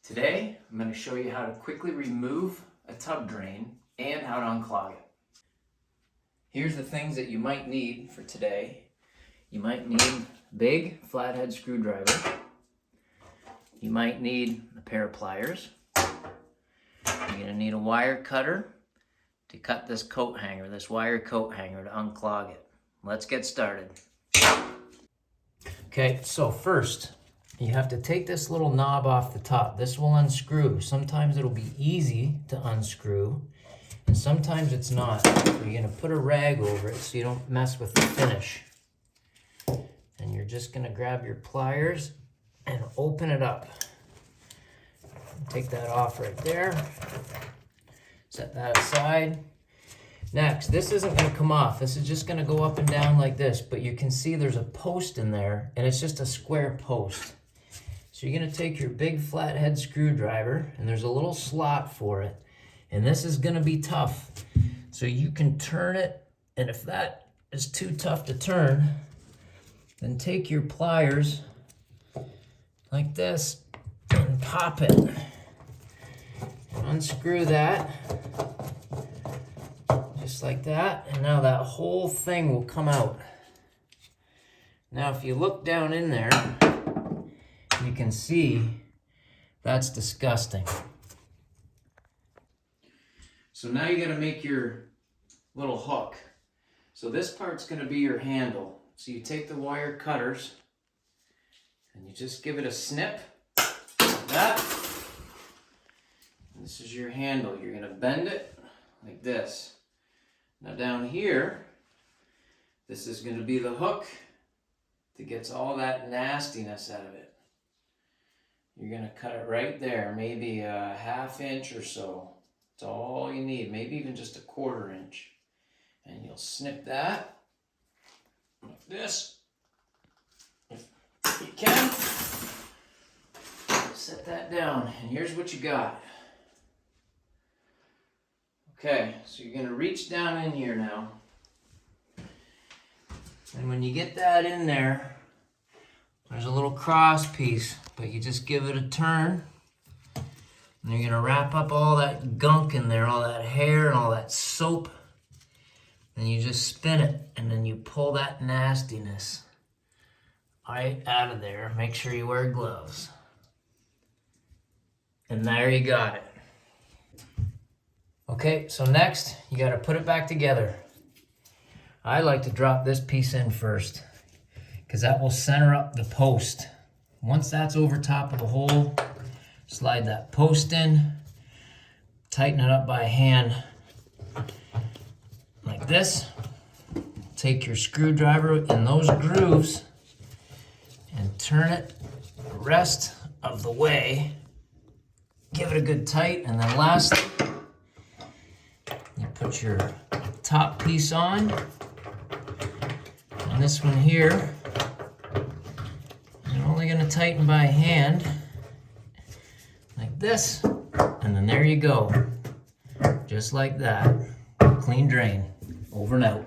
Today, I'm going to show you how to quickly remove a tub drain and how to unclog it. Here's the things that you might need for today. You might need a big flathead screwdriver. You might need a pair of pliers. You're going to need a wire cutter to cut this coat hanger, this wire coat hanger, to unclog it. Let's get started. Okay, so first, you have to take this little knob off the top. This will unscrew. Sometimes it'll be easy to unscrew, and sometimes it's not. So you're gonna put a rag over it so you don't mess with the finish. And you're just gonna grab your pliers and open it up. Take that off right there. Set that aside. Next, this isn't gonna come off. This is just gonna go up and down like this, but you can see there's a post in there, and it's just a square post. So you're gonna take your big flathead screwdriver, and there's a little slot for it. And this is gonna be tough. So you can turn it, and if that is too tough to turn, then take your pliers like this and pop it. And unscrew that, just like that. And now that whole thing will come out. Now if you look down in there, you can see that's disgusting. So now you gotta make your little hook. So this part's gonna be your handle. So you take the wire cutters and you just give it a snip like that. And this is your handle. You're gonna bend it like this. Now down here, this is gonna be the hook that gets all that nastiness out of it. You're gonna cut it right there, maybe a ½ inch or so. That's all you need, maybe even just a ¼ inch. And you'll snip that like this. If you can, set that down, and here's what you got. Okay, so you're gonna reach down in here now. And when you get that in there, there's a little cross piece, but you just give it a turn. And you're gonna wrap up all that gunk in there, all that hair and all that soap. And you just spin it, and then you pull that nastiness right out of there. Make sure you wear gloves. And there you got it. Okay, so next, you gotta put it back together. I like to drop this piece in first, because that will center up the post. Once that's over top of the hole, slide that post in, tighten it up by hand like this. Take your screwdriver in those grooves and turn it the rest of the way. Give it a good tight, and then lastly, you put your top piece on. And this one here, you're only gonna tighten by hand, like this, and then there you go. Just like that. Clean drain. Over and out.